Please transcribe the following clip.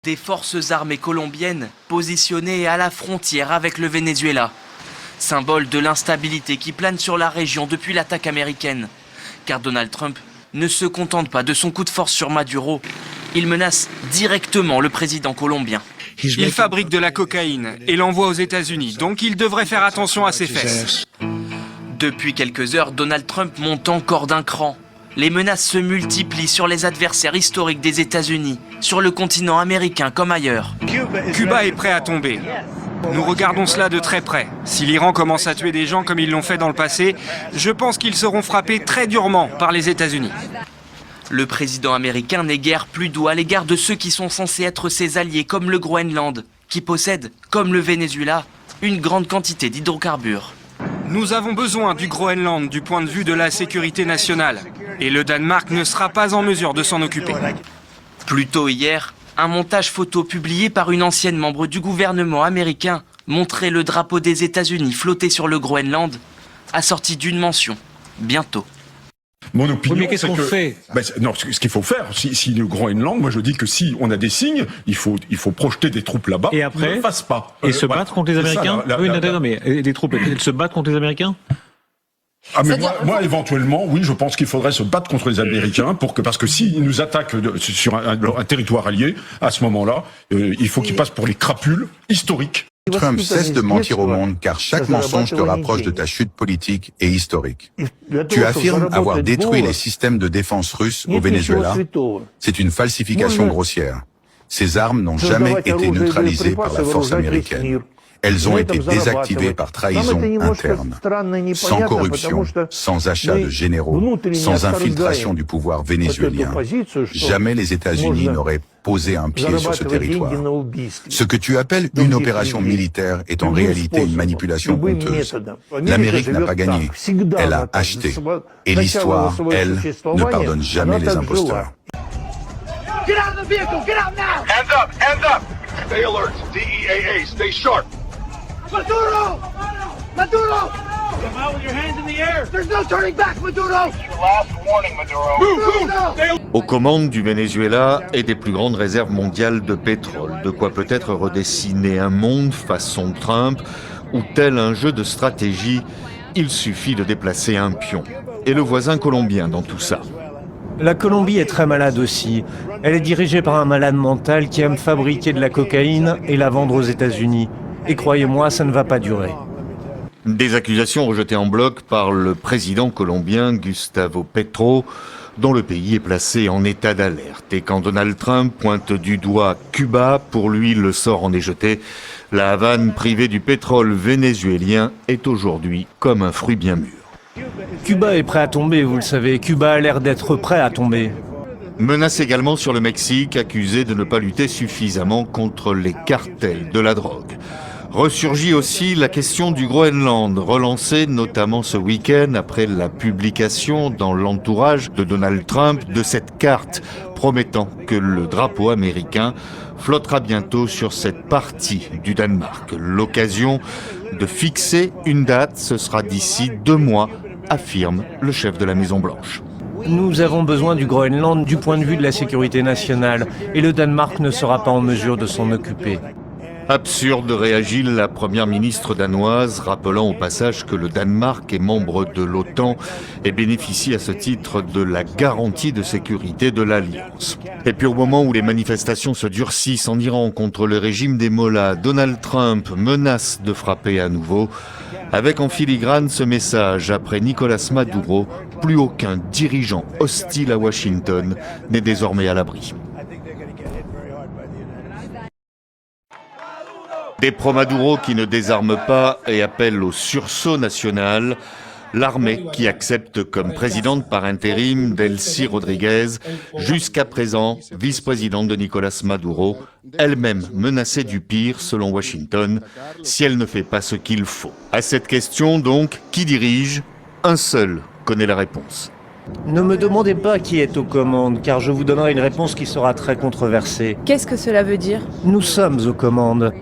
Des forces armées colombiennes positionnées à la frontière avec le Venezuela. Symbole de l'instabilité qui plane sur la région depuis l'attaque américaine. Car Donald Trump ne se contente pas de son coup de force sur Maduro. Il menace directement le président colombien. Il fabrique de la cocaïne et l'envoie aux États-Unis, donc il devrait faire attention à ses fesses. Depuis quelques heures, Donald Trump monte encore d'un cran. Les menaces se multiplient sur les adversaires historiques des États-Unis, sur le continent américain comme ailleurs. Cuba est prêt à tomber. Nous regardons cela de très près. Si l'Iran commence à tuer des gens comme ils l'ont fait dans le passé, je pense qu'ils seront frappés très durement par les États-Unis. Le président américain n'est guère plus doux à l'égard de ceux qui sont censés être ses alliés comme le Groenland, qui possède, comme le Venezuela, une grande quantité d'hydrocarbures. Nous avons besoin du Groenland du point de vue de la sécurité nationale. Et le Danemark ne sera pas en mesure de s'en occuper. Plus tôt hier, un montage photo publié par une ancienne membre du gouvernement américain montrait le drapeau des États-Unis flotter sur le Groenland, assorti d'une mention « Bientôt ». Mon opinion, oui, mais qu'est-ce qu'on fait? Non, ce qu'il faut faire, si le Groenland, moi je dis que si on a des signes, il faut projeter des troupes là-bas. Et après, ne le fasse pas. Et se battre contre les Américains. Oui, non, mais les troupes, elles se battent contre les Américains. Ah mais moi, éventuellement, oui, je pense qu'il faudrait se battre contre les Américains parce que s'ils nous attaquent sur un territoire allié, à ce moment-là, il faut qu'ils passent pour les crapules historiques. Trump cesse de mentir au monde car chaque mensonge te rapproche de ta chute politique et historique. Tu affirmes avoir détruit les systèmes de défense russes au Venezuela. C'est une falsification grossière. Ces armes n'ont jamais été neutralisées par la force américaine. Elles ont été désactivées par trahison interne, sans corruption, sans achat de généraux, sans infiltration du pouvoir vénézuélien. Jamais les États-Unis n'auraient posé un pied sur ce territoire. Ce que tu appelles une opération militaire est en réalité une manipulation honteuse. L'Amérique n'a pas gagné, elle a acheté. Et l'histoire, elle, ne pardonne jamais les imposteurs. Get out of the vehicle! Get out now! Hands up! Hands up! Stay alert. DEAA, stay sharp. Maduro! Maduro! Come out with your hands in the air. There's no turning back, Maduro! Your last warning, Maduro. Aux commandes du Venezuela et des plus grandes réserves mondiales de pétrole, de quoi peut-être redessiner un monde façon Trump, ou tel un jeu de stratégie, il suffit de déplacer un pion. Et le voisin colombien dans tout ça. La Colombie est très malade aussi. Elle est dirigée par un malade mental qui aime fabriquer de la cocaïne et la vendre aux États-Unis. Et croyez-moi, ça ne va pas durer. Des accusations rejetées en bloc par le président colombien Gustavo Petro, dont le pays est placé en état d'alerte. Et quand Donald Trump pointe du doigt Cuba, pour lui le sort en est jeté. La Havane, privée du pétrole vénézuélien, est aujourd'hui comme un fruit bien mûr. Cuba est prêt à tomber, vous le savez. Cuba a l'air d'être prêt à tomber. Menace également sur le Mexique, accusé de ne pas lutter suffisamment contre les cartels de la drogue. Ressurgit aussi la question du Groenland, relancée notamment ce week-end après la publication dans l'entourage de Donald Trump de cette carte promettant que le drapeau américain flottera bientôt sur cette partie du Danemark. L'occasion de fixer une date, ce sera d'ici 2 mois, affirme le chef de la Maison-Blanche. Nous avons besoin du Groenland du point de vue de la sécurité nationale et le Danemark ne sera pas en mesure de s'en occuper. Absurde, réagit la première ministre danoise, rappelant au passage que le Danemark est membre de l'OTAN et bénéficie à ce titre de la garantie de sécurité de l'Alliance. Et puis au moment où les manifestations se durcissent en Iran contre le régime des Mollahs, Donald Trump menace de frapper à nouveau, avec en filigrane ce message après Nicolás Maduro, plus aucun dirigeant hostile à Washington n'est désormais à l'abri. Des pro-Maduro qui ne désarment pas et appellent au sursaut national. L'armée qui accepte comme présidente par intérim Delcy Rodriguez, jusqu'à présent vice-présidente de Nicolás Maduro, elle-même menacée du pire selon Washington, si elle ne fait pas ce qu'il faut. À cette question donc, qui dirige? Un seul connaît la réponse. Ne me demandez pas qui est aux commandes, car je vous donnerai une réponse qui sera très controversée. Qu'est-ce que cela veut dire? Nous sommes aux commandes.